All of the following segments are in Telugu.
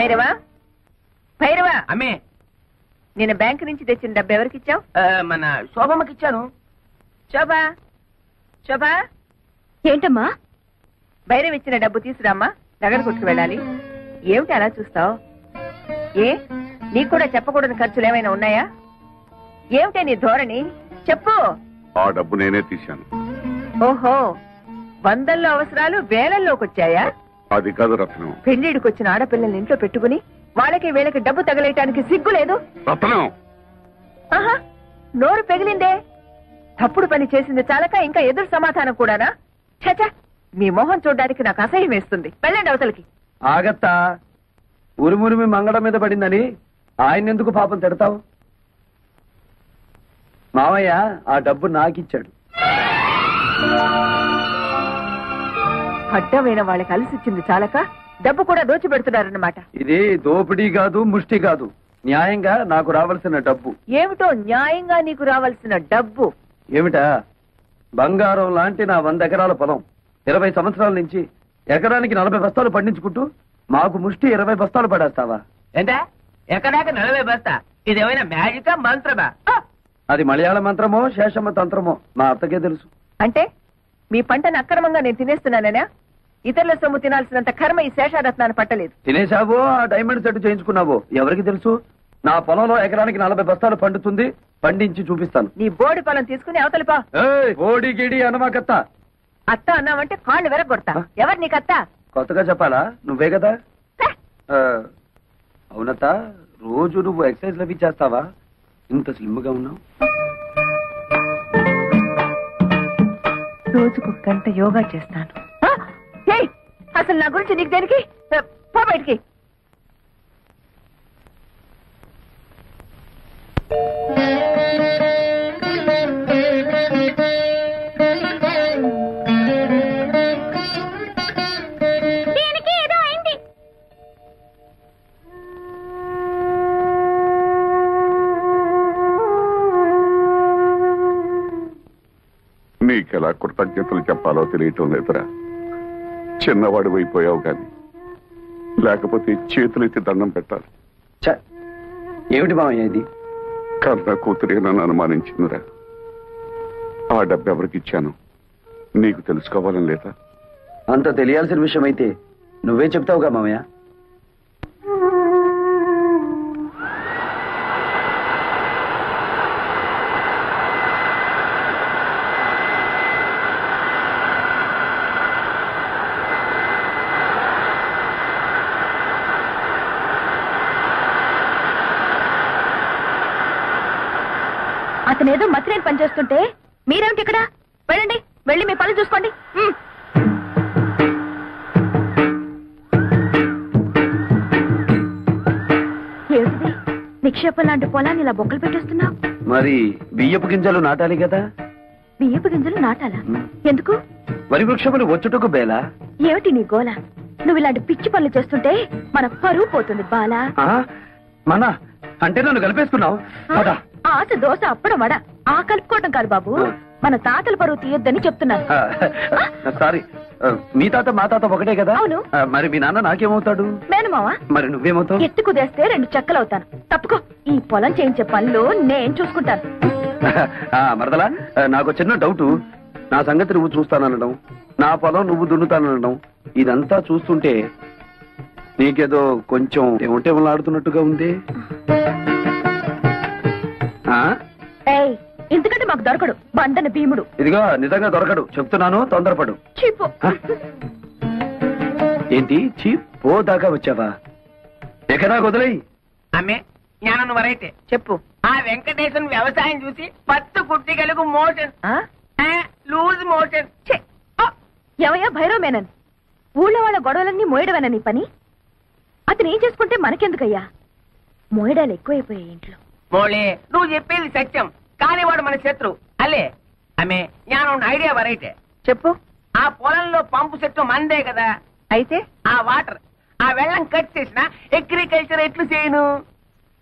భైరవా భైరవా అమ్మే నేను బ్యాంకు నుంచి తెచ్చిన డబ్బు ఎవరికి ఇచ్చావు? మన శోభమ్మకి ఇచ్చాను. శోభా శోభా ఏంటమ్మా? భైరవ్ ఇచ్చిన డబ్బు తీసురామ్మా, నగర కొట్టుకు వెళ్ళాలి. ఏమిటి అలా చూస్తావు? ఏ నీకు కూడా చెప్పకూడని ఖర్చులు ఏమైనా ఉన్నాయా? ఏమిటే నీ ధోరణి? చెప్పు. ఆ డబ్బు నేనే తీశాను. ఓహో, వందల్లో అవసరాలు వేలల్లోకి వచ్చాయా? అది కాదు రత్నం. పెళ్లిడికి వచ్చిన ఆడపిల్లల్ని ఇంట్లో పెట్టుకుని వాళ్ళకి వీళ్ళకి డబ్బు తగలేయటానికి సిగ్గు లేదు? రత్నం ఆహా, నోరు పెగిలిందే. తప్పుడు పని చేసింది చాలక ఇంకా ఎదురు సమాధానం కూడానా? చచా, మీ మొహం చూడడానికి నాకు అసహ్యం వేస్తుంది. వెళ్ళండి అవతలకి. ఆగత్తా, ఉరుమురిమి మంగళం మీద పడిందని ఆయన ఎందుకు పాపం తిడతావు? మావయ్య ఆ డబ్బు నాకిచ్చాడు. అడ్డమైన వాళ్ళకి అలసిచ్చింది చాలక డబ్బు కూడా దోచిపెడుతున్నారన్నమాట. ఇది దోపిడీ కాదు, ముష్టి కాదు, న్యాయంగా నాకు రావాల్సిన డబ్బు. ఏమిటో న్యాయంగా నీకు రావాల్సిన డబ్బు? ఏమిటా? బంగారం లాంటి నా 100 ఎకరాల పొలం 20 సంవత్సరాల నుంచి ఎకరానికి 40 బస్తాలు పండించుకుంటూ మాకు ముష్టి 20 బస్తాలు పడేస్తావా? ఎంత ఎక్కడాక 40 బస్తా? ఇదేమైనా మ్యాజికా మంత్రమా? అది మలయాళ మంత్రమో శేషమ్మ తంత్రమో మా అత్తకే తెలుసు. అంటే మీ పంటను అక్రమంగా నేను తినేస్తున్నానేనా? ఇతరుల సొమ్ము తినాల్సినంత కర్మ ఈ శేషారత్నాన్ని పట్టలేదు. తినేశావో ఆ డైమండ్ సెట్ చేయించుకున్నావో ఎవరికి తెలుసు? నా పొలంలో ఎకరానికి 40 బస్తాలు పండుతుంది, పండించి చూపిస్తాను. నీ బోడి పొలం తీసుకుని అవతలిపా. ఓడి గిడి అనమాకత్త. అత్త అన్నావంటే కాళ్ళు వెరగొడతా. ఎవరు నీకత్త? కొత్తగా చెప్పాలా? నువ్వే కదా. అవునత్త, రోజు నువ్వు ఎక్సర్సైజ్ లవి చేస్తావా? ఇంత స్లిమ్ గా ఉన్నావు. రోజుకు 1 గంట యోగా చేస్తాను. అసలు నా గురించి నీకు దేనికి? పో బయటికి. నీకెలా కృతజ్ఞతలు చెప్పాలో తెలియటం లేదురా. చిన్నవాడు అయిపోయావు గాని లేకపోతే చేతులెత్తి దండం పెట్టాలి. ఏమిటి మామయ్య ఇది? కన్న కూతురే నన్ను అనుమానించిందిరా. ఆ డబ్బు ఎవరికి ఇచ్చాను నీకు తెలుసుకోవాలని లేదా? అంత తెలియాల్సిన విషయం అయితే నువ్వే చెప్తావుగా మామయ్య. అతనేదో మతిరేని పనిచేస్తుంటే మీరేమిటి ఇక్కడ? వెళ్ళండి, వెళ్ళి మీ పనులు చూసుకోండి. ఏమిటిది? నిక్షేపం లాంటి పొలాన్ని ఇలా బొక్కలు పెట్టేస్తున్నావు. మరి బియ్యపు గింజలు నాటాలి కదా. బియ్యపు గింజలు నాటాలా? ఎందుకు? వరి వృక్షములు వచ్చుటకు బేలా. ఏమిటి నీ గోల? నువ్వు ఇలాంటి పిచ్చి పనులు చేస్తుంటే మన పరువు పోతుంది బాలా. మన అంటే నన్ను కలిపేసుకున్నావు. ఆశ దోశ అప్పడం వడ ఆ కలుపుకోవటం కాదు బాబు, మన తాతల పరువు తీయొద్దని చెప్తున్నాను. సారీ, మీ తాత మా తాత ఒకటే కదా. అవును. మరి మీ నాన్న నాకేమవుతాడు? మేనమావా. మరి నువ్వేమవుతావు? ఎత్తు కుదేస్తే 2 చెక్కలవుతాను. తప్పుకో, ఈ పొలం చేయించే పనులు నేను చూసుకుంటాను. మరదలా, నాకు చిన్న డౌటు. నా సంగతి నువ్వు చూస్తాననడం, నా పొలం నువ్వు దున్నుతాననడం, ఇదంతా చూస్తుంటే నీకేదో కొంచెం ఏమంటేమలాడుతున్నట్టుగా ఉంది. ఇంతకంటే మాకు దొరకడు బండన భీముడు. ఇదిగో నిజంగా దొరకడు, చెప్తున్నాను, తొందరపడు. చీపు. ఏంటి చీప్? ఓ దాకా వచ్చావా? ఎక్కడా వదిలేయి. అమ్మే జ్ఞానం వరైతే చెప్పు. ఆ వెంకటేశ్వర వ్యవసాయం చూసి 10 కుట్టిగలకు మోషన్, లూజ్ మోషన్. ఎవయా భైరవ మేనన్? ఊళ్ళో వాళ్ళ గొడవలన్నీ మోయడమేనా నీ పని? అతను ఏం చేసుకుంటే మనకెందుకయ్యా? మోయడాలు ఎక్కువైపోయాయి ఇంట్లో. మోళే, నువ్వు చెప్పేది సత్యం, కానీ వాడు మన శత్రు అల్లే. అమ్మే జ్ఞానం ఐడియా వరైతే చెప్పు. ఆ పొలంలో పంపు చెట్టు మందే కదా. అయితే ఆ వాటర్, ఆ వెళ్ళం కట్ చేసిన అగ్రికల్చర్ ఎట్లు చేయను?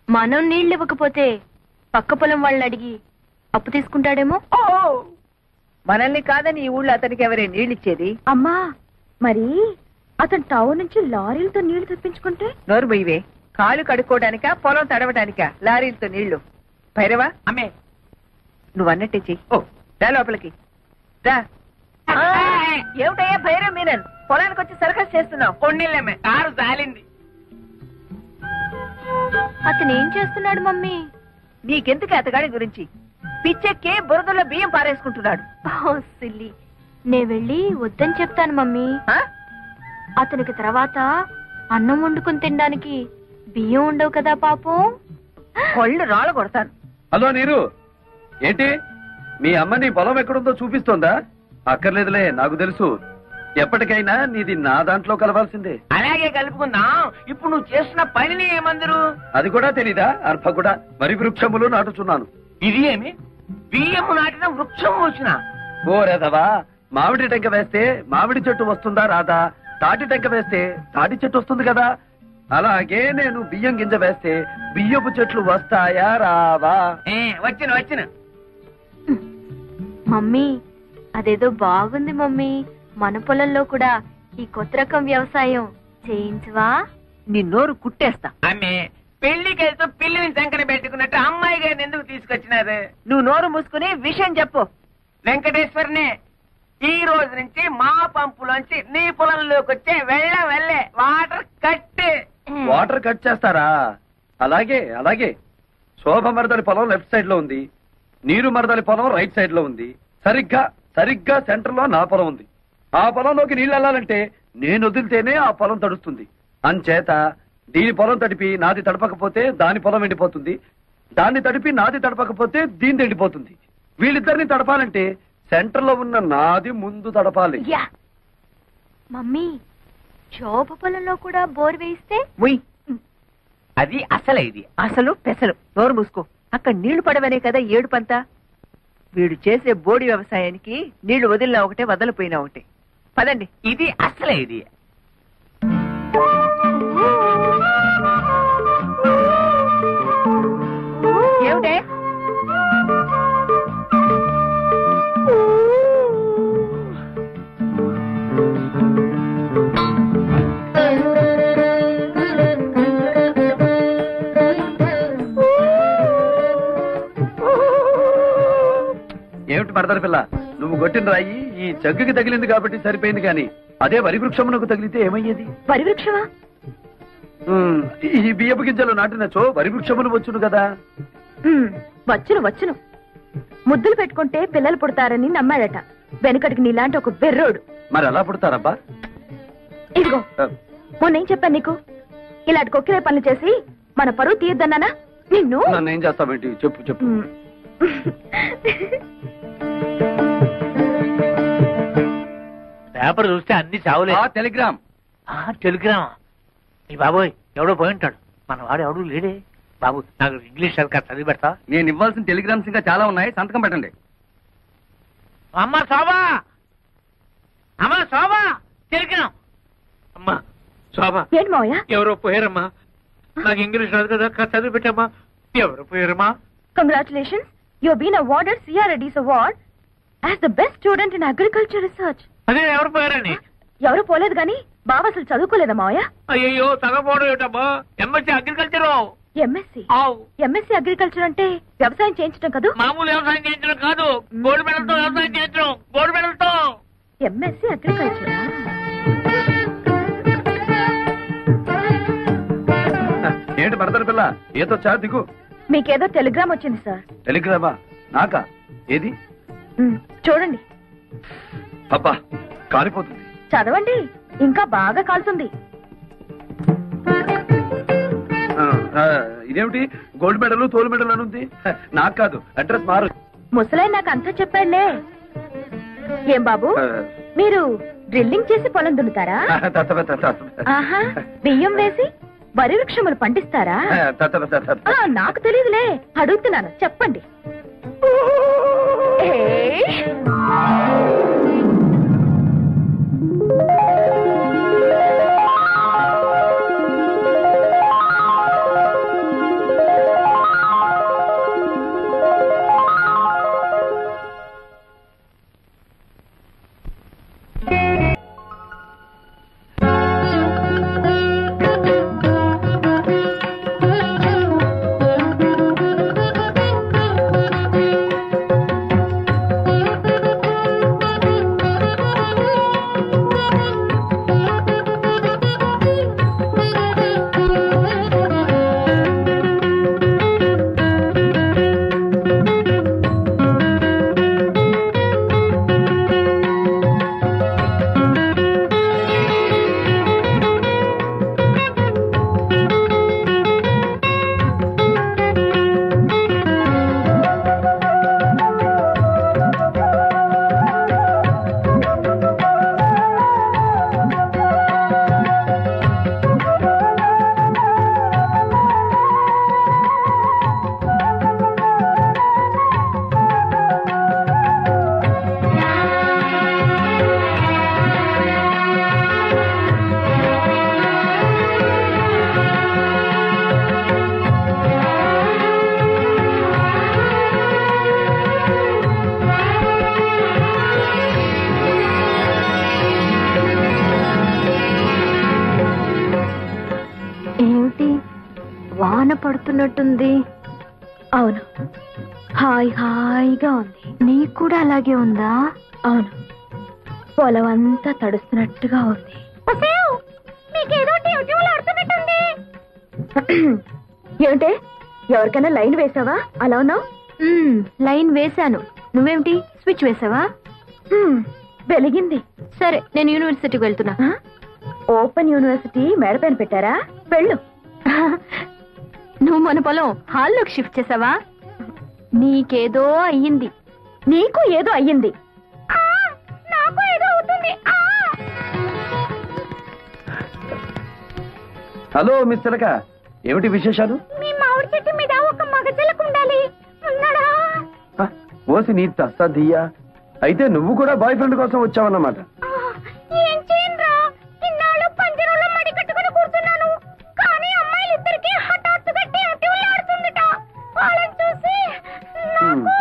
మనం నీళ్లు ఇవ్వకపోతే పక్క పొలం వాళ్ళని అడిగి అప్పు తీసుకుంటాడేమో. మనల్ని కాదని ఈ ఊళ్ళో అతనికి ఎవరే నీళ్ళిచ్చేది? అమ్మా, మరి అతను టౌన్ నుంచి లారీలతో నీళ్లు తెప్పించుకుంటే నోరు బొయ్యవే. కాలు కడుక్కోవడానికా పొలం తడవడానికా లారీలతో నీళ్లు? భైరవా, అమ్మే నువ్వు అన్నట్టే చెయ్యి. ఓ రా లోపలికి రా. ఏమిటయ్యా భైరవ్ మీనన్, పొలానికి వచ్చి సర్కస్ చేస్తున్నావు? కొన్నిళ్ళమ్మే, కారు జాలింది. అతను ఏం చేస్తున్నాడు మమ్మీ? నీకెందుకు అతగాడి గురించి? పిచ్చెక్కి బురదలో బియ్యం పారేసుకుంటున్నాడు. సిల్లి, నే వెళ్ళి వద్దని చెప్తాను మమ్మీ. ఆ? అతనికి తర్వాత అన్నం వండుకుని తినడానికి బియ్యం ఉండవు కదా పాపం. కొళ్ళు రాళ్ళ కొడతాను. హలో నీరు, ఏంటి మీ అమ్మ నీ పొలం ఎక్కడుందో చూపిస్తోందా? అక్కర్లేదులే, నాకు తెలుసు. ఎప్పటికైనా నీది నా దాంట్లో కలవాల్సిందే. అలాగే కలుపుకుందాం. ఇప్పుడు నువ్వు చేస్తున్న పనిని ఏమందరు? అది కూడా తెలీదా? అర్భ కూడా వరి వృక్షములు నాటుచున్నాను. ఇది ఏమి? బియ్యము నాటిన వృక్షం వచ్చిన? ఓ రేదవా, మామిడి టెంక వేస్తే మామిడి చెట్టు వస్తుందా రాదా? తాటి టెంక వేస్తే తాటి చెట్టు వస్తుంది కదా. అలాగే నేను బియ్యం గింజ వేస్తే బియ్యపు చెట్లు వస్తాయా రావా? వచ్చిన మమ్మీ, అదేదో బాగుంది మమ్మీ. మన పొలంలో కూడా ఈ కొత్త రకం వ్యవసాయం చేయించవా? నీ నోరు కుట్టేస్తా. అమ్మే, పెళ్లికి వెళ్తూ పిల్లిని సంకన పెట్టుకున్నట్టు అమ్మాయి గారిని ఎందుకు తీసుకొచ్చినారు? నువ్వు నోరు మూసుకుని విషయం చెప్పు. వెంకటేశ్వరనే, ఈ రోజు నుంచి మా పంపులోంచి నీ పొలంలోకి వచ్చే వెళ్ళే వాటర్ కట్. వాటర్ కట్ చేస్తారా? అలాగే అలాగే. శోభ మరదలి పొలం లెఫ్ట్ సైడ్ లో ఉంది, నీరు మరదలి పొలం రైట్ సైడ్ లో ఉంది. సరిగ్గా సెంటర్ లో నా పొలం ఉంది. ఆ పొలంలోకి నీళ్ళు వెళ్ళాలంటే నేను వదిలితేనే ఆ పొలం తడుస్తుంది. అంచేత దీని పొలం తడిపి నాది తడపకపోతే దాని పొలం ఎండిపోతుంది, దాన్ని తడిపి నాది తడపకపోతే దీని ఎండిపోతుంది. వీళ్ళిద్దరిని తడపాలంటే సెంటర్ లో ఉన్న నాది ముందు తడపాలి. మమ్మీ, శోభ పొలంలో కూడా బోర్ వేయిస్తే? ముయ్, అది అసలే ఇది. అసలు పెసలు. నోరు మూసుకో. అక్కడ నీళ్లు పడవనే కదా ఏడుపంతా. వీడు చేసే బోడి వ్యవసాయానికి నీళ్లు వదిలినా ఒకటే, వదలిపోయినా ఒకటే. పదండి. ఇది అసలే ఇది. ఏమిటే? ఏమిటి మరదల పిల్ల, నువ్వు కొట్టిన రాయి ఈ జగ్గుకి తగిలింది కాబట్టి సరిపోయింది, కానీ అదే వరి వృక్షమునకు తగిలితే ఏమయ్యేది? వరి వృక్షమా? ఈ బియ్యపు గింజలు నాటినచో వరి వృక్షములు వచ్చును కదా. వచ్చును. ముద్దులు పెట్టుకుంటే పిల్లలు పుడతారని నమ్మాడట వెనకటికి నీలాంటి ఒక బెర్రోడు. మరి ఎలా పుడతారబ్బా? ఇదిగో, మొన్నేం చెప్పాను నీకు? ఇలాంటి కొక్కిరే పనులు చేసి మన పరువు తీయద్దన్నానా నిన్ను? నన్ను ఏం చేస్తావేంటి? చెప్పు. పేపర్ చూస్తే అన్ని చావులే. టెలిగ్రామ్. టెలిగ్రామా? ఈ బాబోయ్, ఎవడో పోయి ఉంటాడు. మన వాడు ఎవడు లేడే. బాబు, నాకు ఇంగ్లీష్ సరిగ్గా చదివి పెడతా. నేను ఇవ్వాల్సిన టెలిగ్రామ్స్ ఇంకా చాలా ఉన్నాయి, సంతకం పెట్టండి. అమ్మ శోభా, టెలిగ్రామ్. అమ్మా శోభా, ఏంటి మావయ్య? ఎవరో పోయారమ్మా. నాకు ఇంగ్లీష్ రాదు కదా, చదివి పెట్టమ్మా. ఎవరు పోయారమ్మా? Congratulations, you've been awarded C.R. Reddy's Award as the best student in agriculture research. అదే ఎవరు పోయారని? ఎవరు పోలేదు గాని బావ అసలు చదువుకోలేదా మావయ్య? అయ్యో, తగపోవడం ఏటమ్మా. MSc agriculture. ఎంఎస్సీ అగ్రికల్చర్ అంటే వ్యవసాయం చేయించడం కదా? మామూలు వ్యవసాయం చేయించడం కాదు, గోల్డ్ మెడల్తో వ్యవసాయం చేయించడం. గోల్డ్ మెడల్తో. ఎంఎస్సీ అగ్రికల్చరా? ఏంటి మరదల పిల్ల, ఏదో చా దిగు. మీకేదో టెలిగ్రామ్ వచ్చింది సార్. టెలిగ్రామా? నాకా? ఏది? చూడండి. అబ్బా, కాలిపోతుంది. చదవండి, ఇంకా బాగా కాలుతుంది. ఇదేమిటి గోల్డ్ మెడల్ తోలు మెడల్ అని ఉంది? నాకు కాదు, అడ్రస్ మారు. ముసలై నాకు అంతా చెప్పాడులే. ఏం బాబు, మీరు డ్రిల్లింగ్ చేసి పొలం దున్నుతారా? ఆహా, బియ్యం వేసి వరి వృక్షములు పండిస్తారా? నాకు తెలియదులే, అడుగుతున్నాను, చెప్పండి. వాన పడుతున్నట్టుంది. అవును, హాయిగా ఉంది. నీకు కూడా అలాగే ఉందా? అవును, పొలం అంతా తడుస్తున్నట్టుగా ఉంది. ఏమిటే, ఎవరికైనా లైన్ వేసావా? అలా ఉన్నావు. లైన్ వేశాను. నువ్వేమిటి స్విచ్ వేసావా? వెలిగింది. సరే, నేను యూనివర్సిటీకి వెళ్తున్నా. ఓపెన్ యూనివర్సిటీ మేడపైన పెట్టారా? వెళ్ళు. నువ్వు మన పొలం హాల్లోకి షిఫ్ట్ చేసావా? నీకేదో అయ్యింది. నీకు ఏదో అయ్యింది. నాకు ఏదో అవుతుంది. హలో మిస్ చిలక, ఏమిటి విశేషాలు? మీ మామిడి చెట్టు మీద ఒక మగ చిలక ఉండాలి. ఉన్నాడా? ఓసి నీ తస్సదియ్యా. అయితే నువ్వు కూడా బాయ్ ఫ్రెండ్ కోసం వచ్చావన్నమాట. ఏం చేయనురా, ఇన్నాళ్ళు పంజరంలో మడి కట్టుకుని కూర్చున్నాను. కానీ అమ్మాయిలిద్దరికి హఠాత్తుగా ఆడుతుందట. వాళ్ళని చూసి నాకు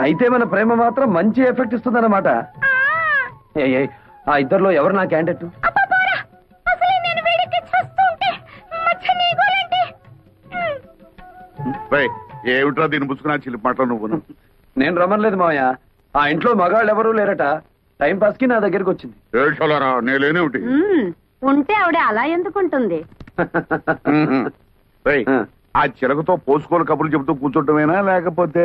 అయితే మన ప్రేమ మాత్రం మంచి ఎఫెక్ట్ ఇస్తుందన్నమాట. ఆ ఇద్దరిలో ఎవరు నా క్యాండిడేట్? ఏమిట్రా దీన్ని పుచ్చుకున్నా చిలిపి మాటలు నువ్వు? నేను రమ్మలేదు మావయ్య. ఆ ఇంట్లో మగాళ్ళు ఎవరూ లేరట. టైం పాస్ కి నా దగ్గరికి వచ్చింది. ఏడ్చాలరా, నేనేమిటి? ఉంటే ఆవిడ అలా ఎందుకుంటుంది? ఆ చిలకతో పోసుకోని కబుర్లు చెబుతూ కూర్చోటమేనా, లేకపోతే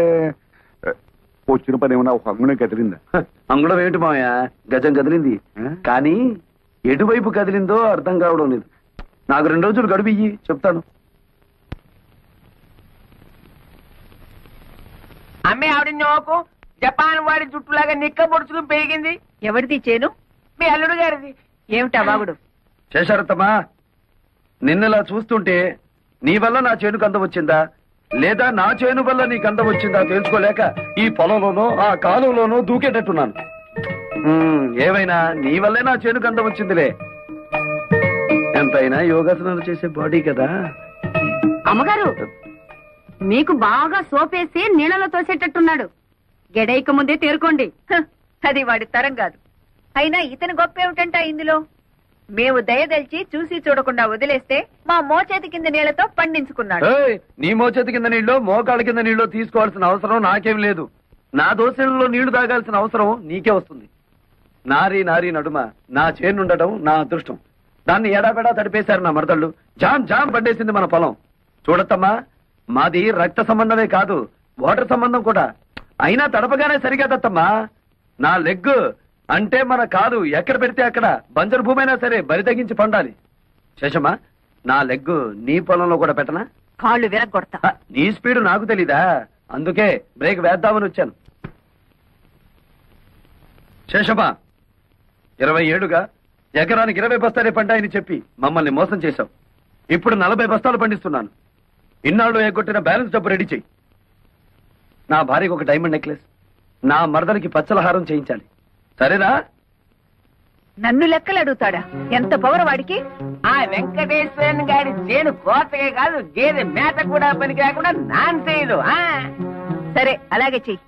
వచ్చిన పని ఏమన్నా ఒక అంగునే కదిలిందా? అంగుళం ఏమిటి మావయ్య, గజం కదిలింది. కానీ ఎటువైపు కదిలిందో అర్థం కావడం లేదు. నాకు 2 రోజులు గడువు ఇయ్యి, చెప్తాను. అమ్మే ఆవిడ నోకు జపాన్ వాడి జుట్టులాగా నిక్క పొడుచుకుని పెరిగింది. ఎవరిది చేను? మీ అల్లుడు గారిది. ఏమిటా బాగుడు? చేశారత్తమ్మా, నిన్నలా చూస్తుంటే నీ వల్ల నా చేనుకు అందం వచ్చిందా, లేదా నా చేను వల్ల నీకు అందం వచ్చిందా తెలుసుకోలేక ఈ పొలంలోనో ఆ కాలంలోనో దూకేటట్టున్నాను. ఏమైనా నీ వల్లే నా చేనుకు అందం వచ్చిందిలే. ఎంతైనా యోగాసనాలు చేసే బాడీ కదా. అమ్మగారు, మీకు బాగా సోపేసి నీళ్ళలో తోసేటట్టున్నాడు. గెడైక ముందే తేరుకోండి. అది వాడి తరం కాదు. అయినా ఇతని గొప్ప ఏమిటంట ఇందులో? మేము దయదల్చి చూసి చూడకుండా వదిలేస్తే మా మోచేతి కింద నీళ్లతో పండించుకున్నాడు. నీ మోచేతి కింద నీళ్ళు మోకాళ్ళ కింద నీళ్ళు తీసుకోవాల్సిన అవసరం నాకేం లేదు. నా దోశలలో నీళ్లు తాగాల్సిన అవసరం నీకే వస్తుంది. నారీ నారీ నడుమ నా చేనుండటం నా అదృష్టం. దాన్ని ఎడాపెడా తడిపేశారు నా మరదళ్ళు. జామ్ జామ్ పడ్డేసింది మన పొలం. చూడత్తమ్మా, మాది రక్త సంబంధమే కాదు, వాటర్ సంబంధం కూడా. అయినా తడపగానే సరికాదత్తమ్మా. నా లెగ్ అంటే మన కాదు ఎక్కడ పెడితే అక్కడ బంజరు భూమైనా సరే బరి తగ్గించి పండాలి. శేషమ్మా, నా లెగ్ నీ పొలంలో కూడా పెట్టనా? కాళ్ళు విరగొడతా. నీ స్పీడ్ నాకు తెలీదా? అందుకే బ్రేక్ వేద్దామని వచ్చాను. శేషమ్మా, 20 ఏళ్లుగా ఎకరానికి 20 బస్తాలే పంటాయని చెప్పి మమ్మల్ని మోసం చేశావు. ఇప్పుడు 40 బస్తాలు పండిస్తున్నాను. ఇన్నాళ్ళు ఎగ్గొట్టిన బ్యాలెన్స్ డబ్బు రెడీ చెయ్యి. నా భార్యకు ఒక డైమండ్ నెక్లెస్, నా మరదలికి పచ్చలహారం చేయించాలి. సరేనా? నన్ను లెక్కలు అడుగుతాడా? ఎంత పవర్ వాడికి! ఆ వెంకటేశ్వరన్ గారి చేను కోతకే కాదు, గేదె మేత కూడా పనికి రాకుండా నాన్ చేయదు. సరే, అలాగే చెయ్యి.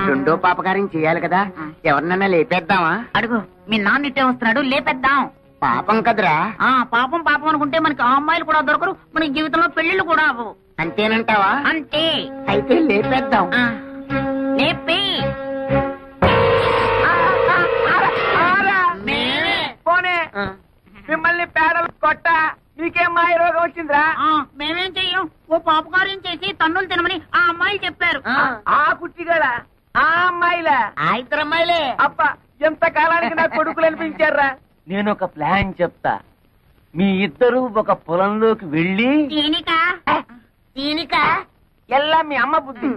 రెండో పాపకార్యం చేయాలి కదా, ఎవరినైనా లేపేద్దామా? అడుగు, మీ నాన్న ఇట్టే వస్తున్నాడు, లేపేద్దాం. పాపం కదరా. పాపం పాపం అనుకుంటే మనకి ఆ అమ్మాయిలు కూడా దొరకరు, మన జీవితంలో పెళ్లిళ్ళు కూడా అవ్వవు. అంతేనంటావా? అంతే. అయితే లేపేద్దాం. లేపి పోనే మిమ్మల్ని పేడలు కొట్ట మీకేం మాయ రోగం వచ్చిందిరా? మేమేం చెయ్యం, ఓ పాపకార్యం చేసి తన్నులు తినమని ఆ అమ్మాయిలు చెప్పారు. ఆ కుట్టిగల ఆ అమ్మాయిలా? ఆ ఇద్దరు అమ్మాయిలే. అప్ప, ఎంత కాలానికి నా కొడుకులు అనిపించారా? నేను ఒక ప్లాన్ చెప్తా. మీ ఇద్దరు ఒక పొలంలోకి వెళ్ళి దీనిక ఎల్లా మీ అమ్మ బుద్ధి.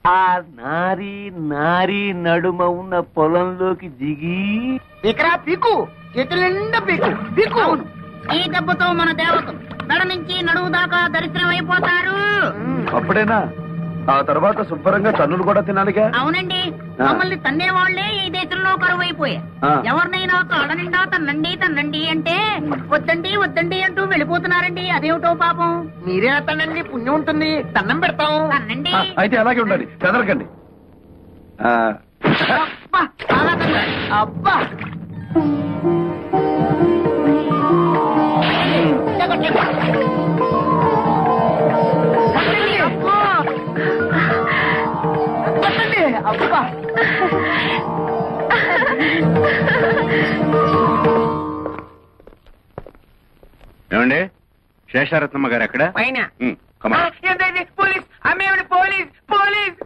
ఆ నారీ నారీ నడుమ ఉన్న పొలంలోకి దిగి ఇక్కడ పీకు, చేతుల నిండా పీకు పీకు. ఈ దెబ్బతో మన దేవత మెడ నుంచి నడువు దాకా దరిద్రం అయిపోతారు. అప్పుడేనా? ఆ తర్వాత శుభ్రంగా తన్నులు కూడా తినాలిగా. అవునండి, మమ్మల్ని తన్నే వాళ్లే ఈ దేశంలో కరువు అయిపోయాయి. ఎవరినైనా కాళ్ళ నిండా తన్నండి అంటే వద్దండి వద్దండి అంటూ వెళ్ళిపోతున్నారండి. అదేమిటో పాపం. మీరే తనండి, పుణ్యం ఉంటుంది, దండం పెడతాం. తన్నండి. అయితే అలాగే ఉండండి, చెదరకండి. అబ్బా, అబ్బా. ఏమండి శేషారత్నమ్మ గారు ఎక్కడ? పైన. పోలీస్ అమ్మేవిడ పోలీస్ పోలీస్.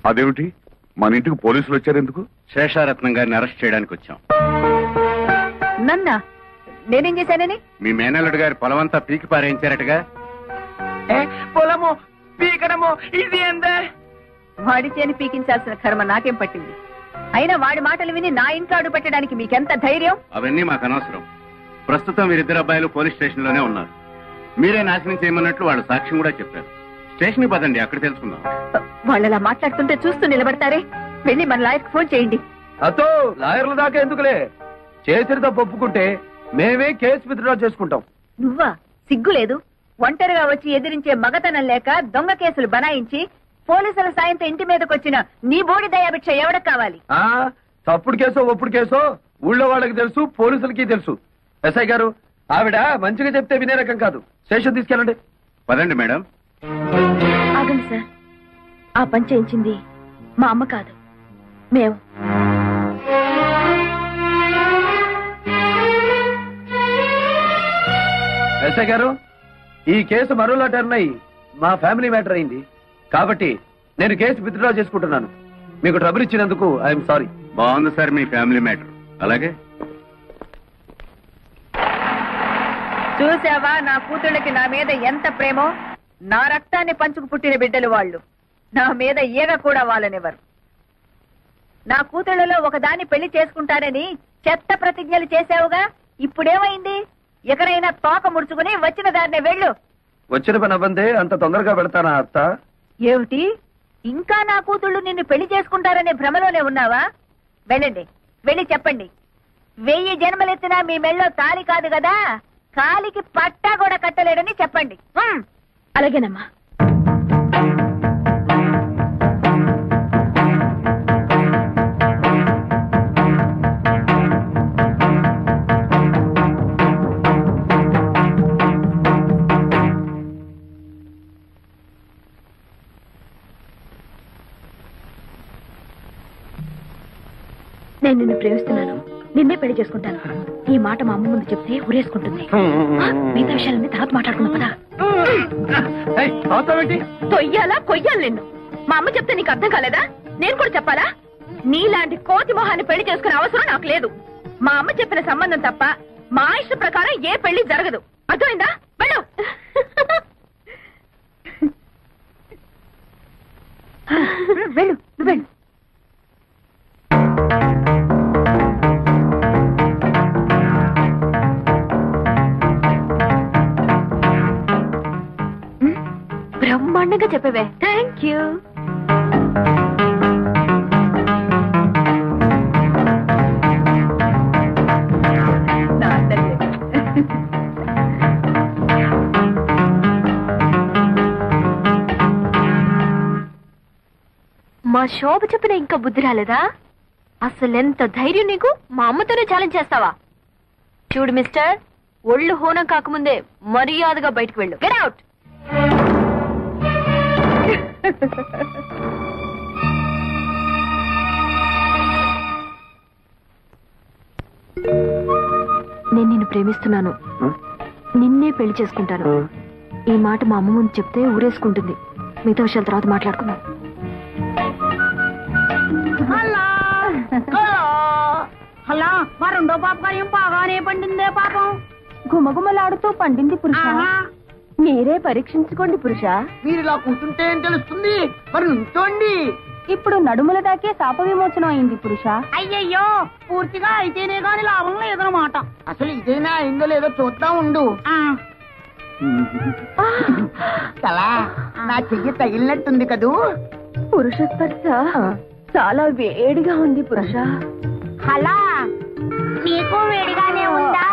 అదేమిటి మన ఇంటికి పోలీసులు వచ్చారెందుకు? శేషారత్నం గారిని అరెస్ట్ చేయడానికి వచ్చాం. నన్నా నేనేం చేశానని? మీ మేనల్లుడు గారి పొలమంతా పీకి పారేయించారటగా? పొలము పీకడము ఇది ఎంత? వాడి చేని పీకించాల్సిన కర్మ నాకేం పట్టింది? అయినా వాడి మాటలు విని నా ఇంట్లో అడుగు పెట్టడానికి మీకెంత ధైర్యం? అవన్నీ మాకు అనవసరం. ప్రస్తుతం వీరిద్దరు అబ్బాయిలు పోలీస్ స్టేషన్ లోనే ఉన్నారు. మీరే నాశనం చేయమన్నట్లు వాళ్ళు సాక్ష్యం కూడా చెప్పారు. స్టేషన్ కి పదండి, అక్కడ తెలుసుకుందాం. వాళ్ళు అలా మాట్లాడుతుంటే చూస్తూ నిలబడతారే? వెళ్ళి మన లాయర్కి ఫోన్ చేయండి. అతో లాయర్ల దాకా ఎందుకులే, చేసిన తప్పు ఒప్పుకుంటే మేమే కేసు విత్డ్రా చేసుకుంటాం. నువ్వా? సిగ్గులేదు? ఒంటరిగా వచ్చి ఎదిరించే మగతనం లేక దొంగ కేసులు బనాయించి పోలీసుల సాయంతో ఇంటి మీదకొచ్చిన నీ బోడి దయాభిక్ష ఎవడకు కావాలి? తప్పుడు కేసో ఒప్పుడు కేసో ఊళ్ళో వాళ్ళకి తెలుసు, పోలీసులకి తెలుసు. ఎస్ఐ గారు, ఆవిడ మంచిగా చెప్తే వినే రకం కాదు. స్టేషన్ తీసుకెళ్ళండి. పదండి మేడం. ఆగండి సార్, ఆ పని చేయించింది మా అమ్మ కాదు, మేము. ఎస్ఐ గారు, ఈ కేసు మరోలా టర్న్ అయ్యి మా ఫ్యామిలీ మ్యాటర్ అయింది కాబట్టి నేను కేసు విత్డ్రా చేసుకుంటున్నాను. మీకు ట్రబుల్ ఇచ్చినందుకు ఐఎమ్ సారీ. బాగుంది సార్ మీ ఫ్యామిలీ మ్యాటర్. అలాగే చూసావా నా కూతుళ్ళకి నా మీద ఎంత ప్రేమో? నా రక్తాన్ని పంచుకు పుట్టిన బిడ్డలు వాళ్ళు. నా మీద ఈగ కూడా వాళ్ళనివ్వరు. నా కూతుళ్ళలో ఒకదాన్ని పెళ్లి చేసుకుంటానని చెత్త ప్రతిజ్ఞలు చేశావుగా, ఇప్పుడేమైంది? ఎక్కడైనా తోక ముడుచుకుని వచ్చిన దారినే వెళ్ళు. వచ్చిన పని అవ్వందే అంత తొందరగా పెడతానా అత్త? ఏమిటి, ఇంకా నా కూతుళ్ళు నిన్ను పెళ్లి చేసుకుంటారనే భ్రమలోనే ఉన్నావా? వెళ్ళండి, వెళ్ళి చెప్పండి. 1000 జన్మలెత్తినా మీ మెళ్ళో తాళి కాదు కదా, కాలికి పట్టా కూడా కట్టలేడని చెప్పండి. అలాగేనమ్మా. నేను నిన్ను ప్రేమిస్తున్నాను, నిన్నే పెళ్లి చేసుకుంటాను. ఈ మాట మా అమ్మ ముందు చెప్తే ఉరేసుకుంటుంది. మిగతా విషయాలన్నీ తర్వాత మాట్లాడుకుందాం పదా. తొయ్యాలా కొయ్యాలి నిన్ను? మా అమ్మ చెప్తే నీకు అర్థం కాలేదా? నేను కూడా చెప్పాలా? నీలాంటి కోతి మొహాన్ని పెళ్లి చేసుకునే అవసరం నాకు లేదు. మా అమ్మ చెప్పిన సంబంధం తప్ప మా ఇష్ట ప్రకారం ఏ పెళ్లి జరగదు. అర్థమైందా? వెళ్ళు. వెళ్ళు, వెళ్ళు. బ్రహ్మాండంగా చెప్పవే. Thank you. మా శోభ చెప్పిన ఇంకా బుద్ధి రాలేదా? అసలెంత ధైర్యం నీకు? మా అమ్మతోనే ఛాలెంజ్ చేస్తావా? చూడు మిస్టర్, ఒళ్ళు హోనం కాకముందే మర్యాదగా బయటకు వెళ్ళు. Get out. నేను నిన్ను ప్రేమిస్తున్నాను, నిన్నే పెళ్లి చేసుకుంటాను. ఈ మాట మా అమ్మ ముందు చెప్తే ఊరేసుకుంటుంది. మిగతా విషయాల తర్వాత మాట్లాడుకుందాం. హలో, మా రెండో పాప కార్యం బాగానే పండిందే పాపం. గుమగుమలాడుతూ పండింది పురుష. మీరే పరీక్షించుకోండి పురుష. మీరు ఇలా కూర్చుంటే ఏం తెలుస్తుంది? మరి నుంచోండి. ఇప్పుడు నడుముల దాకే శాప విమోచనం అయింది పురుష. అయ్యయ్యో, పూర్తిగా అయితేనే గాని లాభం లేదనమాట. అసలు ఇదేనా అయిందో లేదో చూద్దాం ఉండు. కలా, నా చెయ్యి తగిలినట్టుంది కదూ? పురుష స్పర్శ చాలా వేడిగా ఉంది పురుష. హలా, నీకు వేడిగానే ఉందా?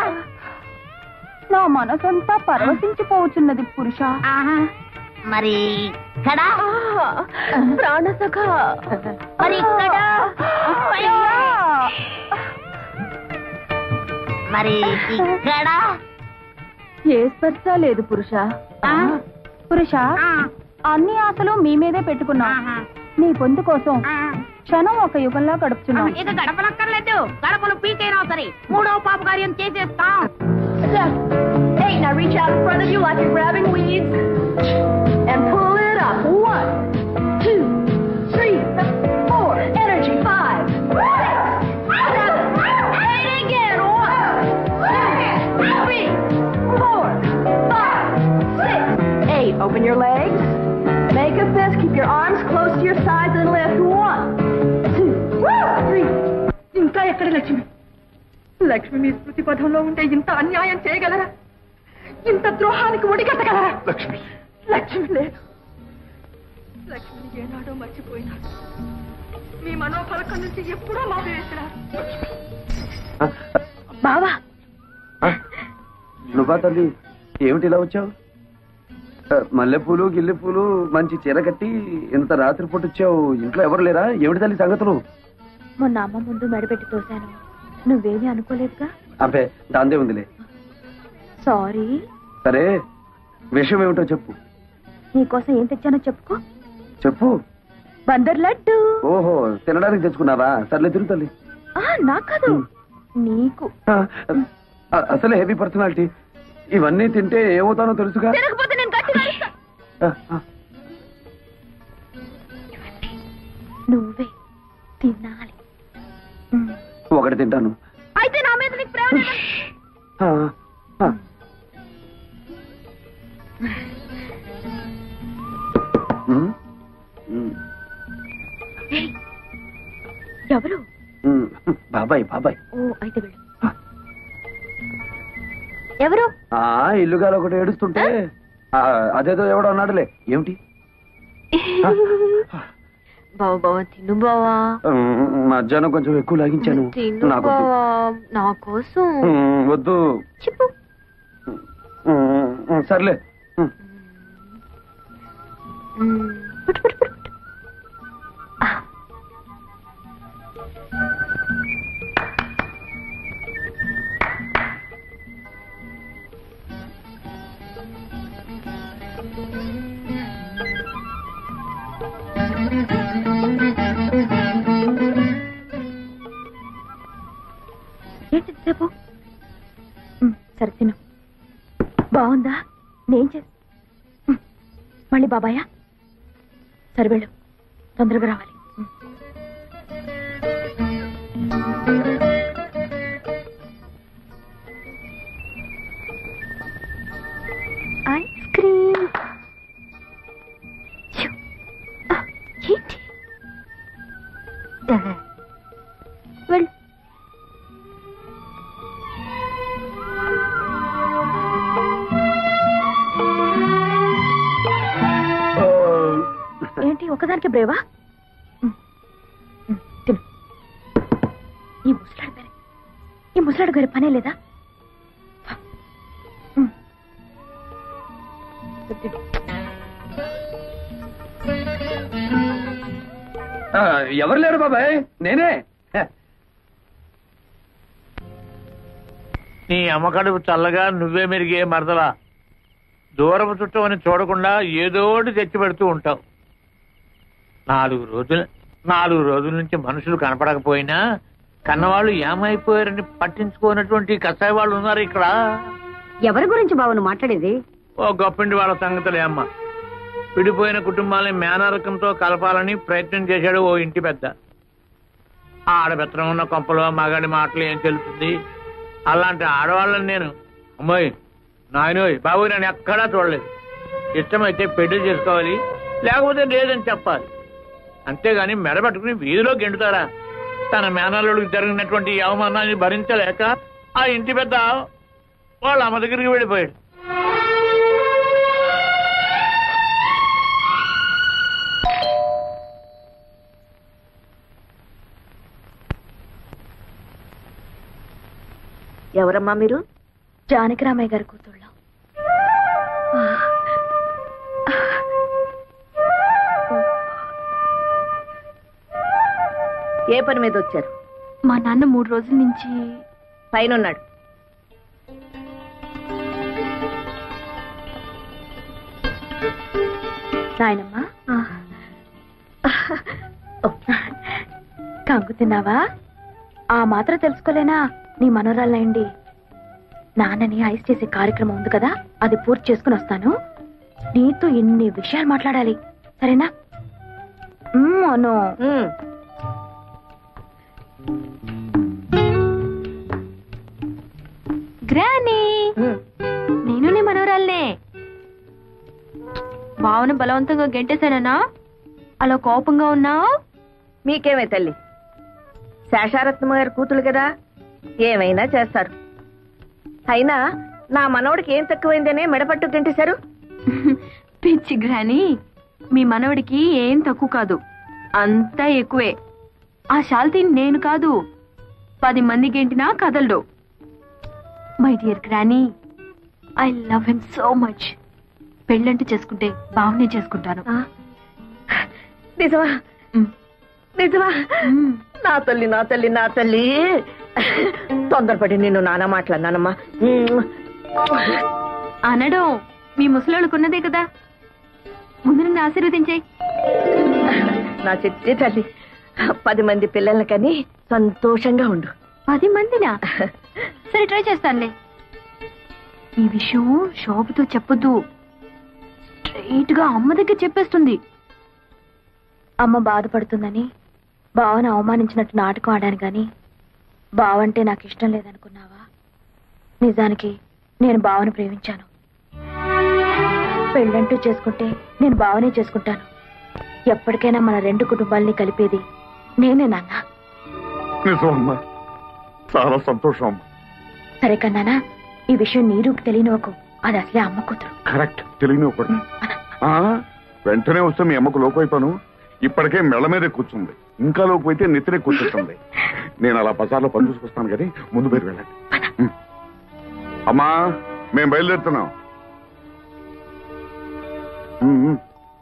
నా మనసంతా పరవశించిపోతున్నది పురుష. మరి ఇక్కడ ప్రాణసఖ. మరి ఇక్కడ మరి ఇక్కడ ఏ స్పర్శ లేదు పురుష. పురుష, అన్ని ఆశలు మీ మీదే పెట్టుకున్నాం. నీ పొందు కోసం క్షణం ఒక యుగంలా గడుపుతున్నాం. ఇక గడపలక్కర్లేదు, గడపలు పీకైనా సరే 3వ పాప కార్యం చేసేస్తాం. Hey, now reach out in front of you like you're grabbing weeds and pull it up. 1, 2, 3, 4. Energy. 5, 6, 7, 8 again. 1, 2, 3, 4, 5, 6, 8. Open your legs. Make a fist. Keep your arms close to your sides and lift. 1, 2, 3. ఇంకా ఎక్కడ లక్ష్మి? లక్ష్మి మీ స్మృతి పథంలో ఉంటే ఇంత అన్యాయం చేయగలరా? ఇంత ద్రోహానికి ఒడిగట్టగలరా? లక్ష్మి లేదు. లక్ష్మిని ఏనాడో మర్చిపోయినాడు. మీ మనోఫలకం నుంచి ఎప్పుడో మాపివేసినారు. బావా, నువ్వా తల్లి? ఏమిటి ఇలా వచ్చావు? మల్లెపూలు గిల్లెపూలు మంచి చీర కట్టి ఇంత రాత్రి పూట వచ్చావు. ఇంట్లో ఎవరు లేరా? ఏమిటి తల్లి సంగతులు? మొన్న అమ్మ ముందు మెడబెట్టి తోశాను. నువ్వేమీ అనుకోలేదుగా? అబ్బే, దాందే ఉందిలే. సారీ. సరే, విషయం ఏమిటో చెప్పు. నీకోసం ఏం తెచ్చానో చెప్పుకో. చెప్పు. బందర్ లడ్డు. ఓహో, తినడానికి తెచ్చుకున్నావా? సర్లే తిరుగు తల్లి. నాకు కాదు, నీకు. అసలే హెవీ పర్సనాలిటీ. ఇవన్నీ తింటే ఏమవుతానో తెలుసుగా. తినకపోతే నేను గట్టిగా అరుస్తా. నువ్వే తినాలి. ఒకటి తింటాను. అయితే నా మీద నీకు ప్రేమ లేదా? ఎవరు? బాబాయ్. బాబాయ్. ఓ, అయితే వెళ్ళు. ఎవరు? ఇల్లుగాలు ఒకటి ఏడుస్తుంటే అదేదో ఎవడో అన్నాడులే. ఏమిటి? బావా బావా తిను బావా. మధ్యాహ్నం కొంచెం ఎక్కువ లాగించాను. నా కోసం. వద్దు. చెప్పు. సర్లే. పుట్టు పుట్టు పుట్టు. ఏంటిసేపు? సరే తిను. బాగుందా? నేను మళ్ళీ బాబాయా? సరే వెళ్ళు, తొందరగా రావాలి. Ice cream. ఏంటి? వెళ్ళు. ఏంటి ఒకదానికి బ్రేవా? తిను. ఈ ముసలాడు గారి పనే లేదా? ఎవరు లేరు బాబాయ్, నేనే. నీ అమ్మకడుపు చల్లగా నువ్వే మెరిగే మరదలా. దూరపు చుట్టం అని చూడకుండా ఏదోటి తెచ్చి పెడుతూ ఉంటావు. 4 రోజుల నుంచి మనుషులు కనపడకపోయినా కన్నవాళ్ళు ఏమైపోయారని పట్టించుకోనటువంటి కసాయి వాళ్ళు ఉన్నారు ఇక్కడ. ఎవరి గురించి బావను మాట్లాడేది? ఓ గొప్పిండి వాళ్ళ సంగతులే అమ్మ. విడిపోయిన కుటుంబాలని మేనరకంతో కలపాలని ప్రయత్నం చేశాడు ఓ ఇంటి పెద్ద. ఆడబెత్తనం ఉన్న కొంపలో మగాడి మాటలు ఏం తెలుస్తుంది? అలాంటి ఆడవాళ్ళని నేను అమ్మాయి నాయనోయ్ బాబు నేను ఎక్కడా చూడలేదు. ఇష్టమైతే పెళ్లి చేసుకోవాలి, లేకపోతే లేదని చెప్పాలి. అంతేగాని మెడబట్టుకుని వీధిలో గెంటుతారా? తన మేనల్లుడికి జరిగినటువంటి అవమానాన్ని భరించలేక ఆ ఇంటి పెద్ద వాళ్ళ అమ్మ దగ్గరికి వెళ్ళిపోయాడు. ఎవరమ్మా మీరు? జానకిరామయ్య గారి కూతుళ్ళ. ఏ పని మీద వచ్చారు? మా నాన్న 3 రోజుల నుంచి పైన ఉన్నాడు. నాయనమ్మా కంగు తిన్నావా? ఆ మాత్రం తెలుసుకోలేనా నీ మనోరాలయండి. నాన్నని ఐస్ చేసే కార్యక్రమం ఉంది కదా, అది పూర్తి చేసుకుని వస్తాను. నీతో ఇన్ని విషయాలు మాట్లాడాలి, సరేనా? అను గ్రానీ, నేను నీ మనోరాలనే. భావన బలవంతంగా గెంటేశానా? అలా కోపంగా ఉన్నావు? మీకేమే తల్లి, శేషారత్నమ్మ గారి కూతురు కదా, ఏమైనా చేస్తారు. అయినా నా మనవడికి ఏం తక్కువైందనే మెడపట్టు గంటేశారు. పిచ్చి గ్రానీ, మీ మనవడికి ఏం తక్కువ కాదు, అంతా ఎక్కువే. ఆ శాల్తీ నేను కాదు, 10 మంది గెంటినా కదలడు. My dear granny, I love him so much. పెళ్ళంటూ చేసుకుంటే బావనే చేసుకుంటాను. నిజమా? నిజమా? నా తల్లి నా తల్లి నా తల్లి, తొందరపడి నిన్ను నానా మాట్లాడినానమ్మా. అనడం మీ ముసలోళ్ళకున్నదే కదా, ముందు నన్ను ఆశీర్వదించే. నా చిట్టి తల్లి, 10 మంది పిల్లల్ని కని సంతోషంగా ఉండు. 10 మందినా? సరే, ట్రై చేస్తానులే. ఈ విషయం శోభతో చెప్పొద్దు, స్ట్రైట్ గా అమ్మ దగ్గర చెప్పేస్తుంది. అమ్మ బాధపడుతుందని బావను అవమానించినట్టు నాటకం ఆడాను గాని, బావంటే నాకు ఇష్టం లేదనుకున్నావా? నిజానికి నేను బావను ప్రేమించాను. పెళ్ళంటూ చేసుకుంటే నేను బావనే చేసుకుంటాను. ఎప్పటికైనా మన 2 కుటుంబాలని కలిపేది నేనే నాన్న. నిజమమ్మా, చాలా సంతోషం అమ్మా. సరే కన్నానా, ఈ విషయం నీరుకు తెలియనివ్వకు, అది అసలే అమ్మ కూతురు. కరెక్ట్, తెలియనివ్వకూడదు. వెంటనే వస్తే మీ అమ్మకు లోపైపోను. ఇప్పటికే మెళ్ళ మీదే కూర్చుంది, ఇంకా లోపైతే నెత్తినే కూర్చుంటుంది. నేను అలా బజార్లో పని చూసుకొస్తాను కానీ ముందు మీరు వెళ్ళండి. అమ్మా, మేము బయలుదేరుతున్నాం.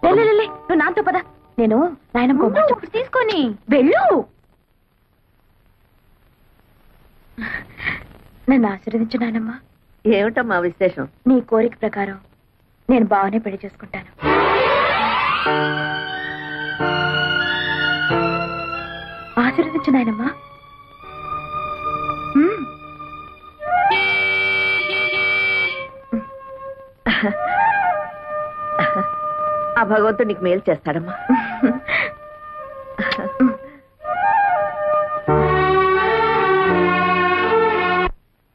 నువ్వు నాతో పద, నేను నాయనమ్మ తీసుకొని వెళ్ళు. నన్ను ఆశీర్వదించు నాయనమ్మా. ఏమిటమ్మా విశేషం? నీ కోరిక ప్రకారం నేను బావనే పెళ్లి చేసుకుంటాను. ఆశీర్వదించు నాయనమ్మా. ఆ భగవంతుడు నీకు మేలు చేస్తాడమ్మా.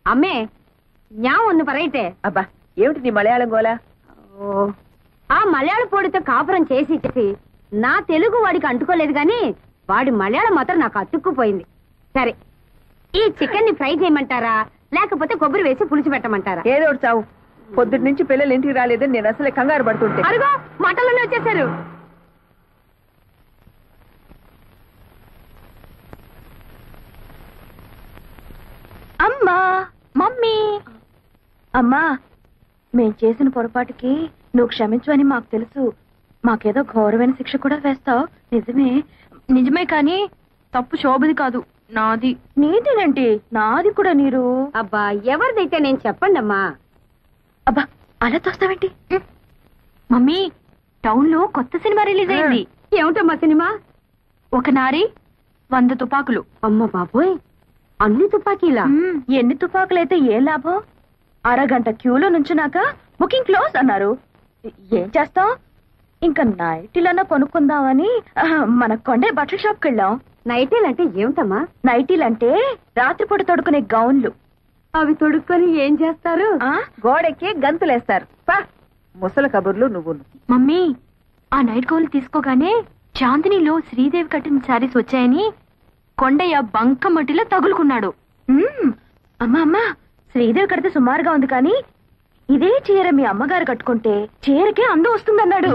അമ്മേ ഞാൻ ഒന്ന് പറയട്ടെ. అబ్బా, ఏమిటి నీ మలయాళం గోలా? ఆ మలయాళ పొడితో కాపురం చేసి నా తెలుగు వాడికి అంటుకోలేదు గాని వాడి మలయాళం మాత్రం నాకు అతుక్కుపోయింది. సరే, ఈ చికెన్ ని ఫ్రై చేయమంటారా లేకపోతే కొబ్బరి వేసి పులుసు పెట్టమంటారా? ఏదో ఒకటి చావు. పొద్దుటి నుంచి పిల్లలు ఇంటికి రాలేదని నేను అసలే కంగారు పడుతుంటే. అరుగో మటన్లోనే వచ్చేసారు. అమ్మా, మమ్మీ. అమ్మా, మేం చేసిన పొరపాటుకి నువ్వు క్షమించు మాకు తెలుసు. మాకేదో ఘోరమైన శిక్ష కూడా వేస్తావు. నిజమే. నిజమే కానీ తప్పు శోభది కాదు, నాది. నీదేనండి, నాది కూడా. నీరు అబ్బా, ఎవరిదైతే నేను చెప్పండి అమ్మా. అబ్బా, అలా తోస్తావేంటి? మమ్మీ, టౌన్ లో కొత్త సినిమా రిలీజ్ అయింది. ఏమిటమ్మా సినిమా? ఒక నారి 100 తుపాకులు. అమ్మ బాబోయ్, అన్ని తుపాకీలా? ఎన్ని తుపాకులైతే ఏం లాభం? అరగంట క్యూలో నుంచున్నాక బుకింగ్ క్లోజ్ అన్నారు. ఏం చేస్తాం? ఇంకా నైటీలన్నా కొనుక్కుందామని మన కొండే బట్టల షాప్కి వెళ్ళాం. నైటీలంటే ఏమిటమ్మా? నైటీలంటే రాత్రిపూట తొడుకునే గౌన్లు. అవి తొడుక్కొని ఏం చేస్తారు? గోడెక్కి గంతులేస్తారు. ముసలి కబుర్లు నువ్వు. మమ్మీ, ఆ నైట్ గౌన్లు తీసుకోగానే చాందినిలో శ్రీదేవి కట్టిన శారీస్ వచ్చాయని కొండయ్య బంకమట్టిలో తగులుకున్నాడు. అమ్మా అమ్మా, శ్రీదేవి కడితే సుమారుగా ఉంది కానీ ఇదే చీర మీ అమ్మగారు కట్టుకుంటే చీరకే అందం వస్తుందన్నాడు.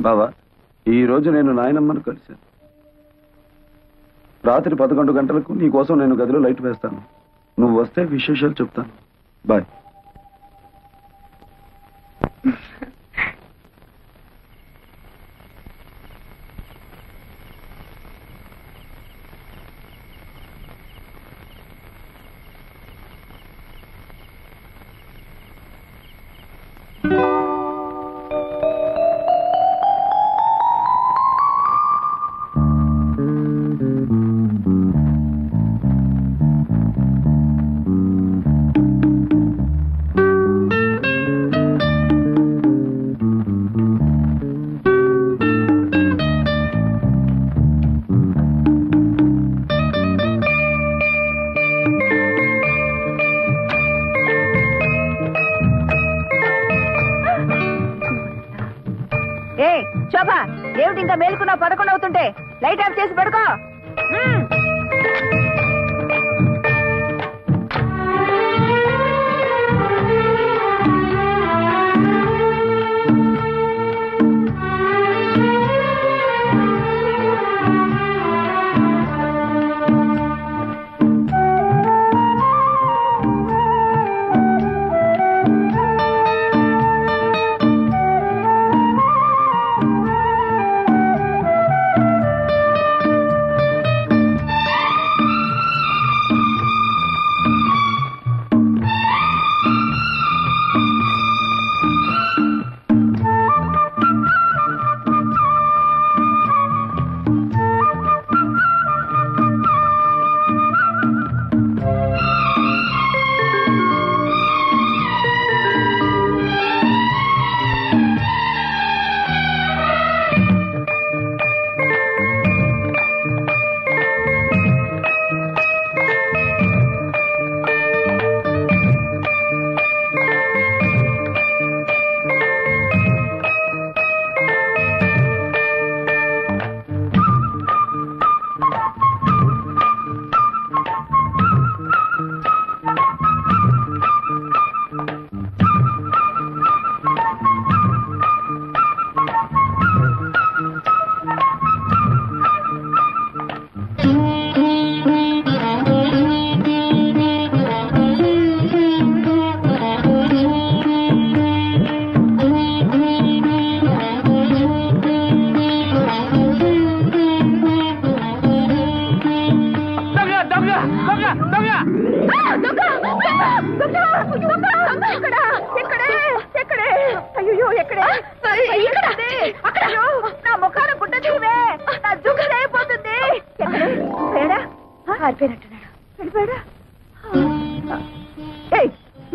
బావా, ఈ రోజు నేను నాయనమ్మను కలిశాను. రాత్రి 11 గంటలకు నీ కోసం నేను గదిలో లైట్ వేస్తాను. నువ్వు వస్తే విశేషాలు చెప్తాను. బాయ్. శోభ, ఏమిటి ఇంకా మేలుకున్నా? 11 అవుతుంటే లైట్ ఆఫ్ చేసి పడుకో.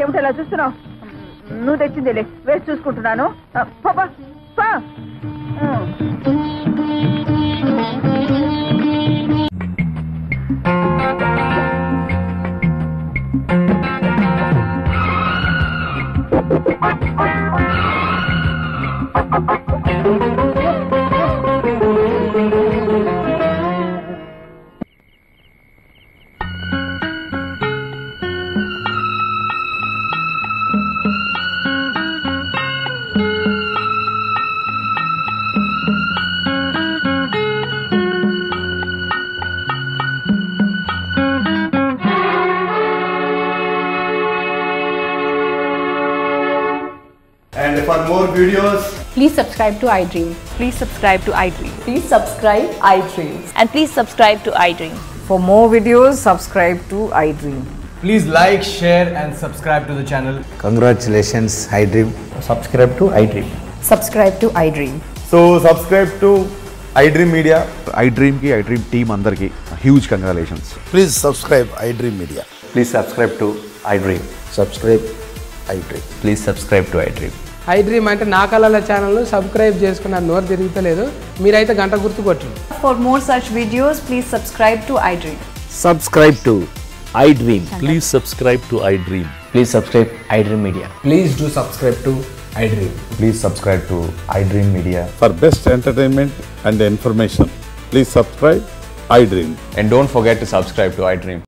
ఏమిటలా చూస్తున్నావు? నువ్వు తెచ్చిందిలే, వేసి చూసుకుంటున్నాను. And for more videos, please subscribe to iDream. Please subscribe to iDream. Please subscribe iDream. And please subscribe to iDream. For more videos, subscribe to iDream. please like, share and subscribe to the channel. Congratulations, iDream. Subscribe to iDream. Subscribe to iDream. So subscribe to iDream Media. iDream ki iDream team andarki huge congratulations. Please subscribe iDream Media. Please subscribe to iDream. Subscribe iDream. Please subscribe to iDream. iDream అంటే నా కళల ఛానల్ సబ్స్క్రైబ్ చేసుకున్న నోరు తిరుగుతలేదు మీరైతే గంట గుర్తు కొట్టండి. For more such videos, please subscribe to iDream. Subscribe to iDream. Please subscribe to iDream. Please subscribe iDream Media. Please do subscribe to iDream. Please subscribe to iDream Media. For best entertainment and information, please subscribe iDream. And don't forget to subscribe to iDream.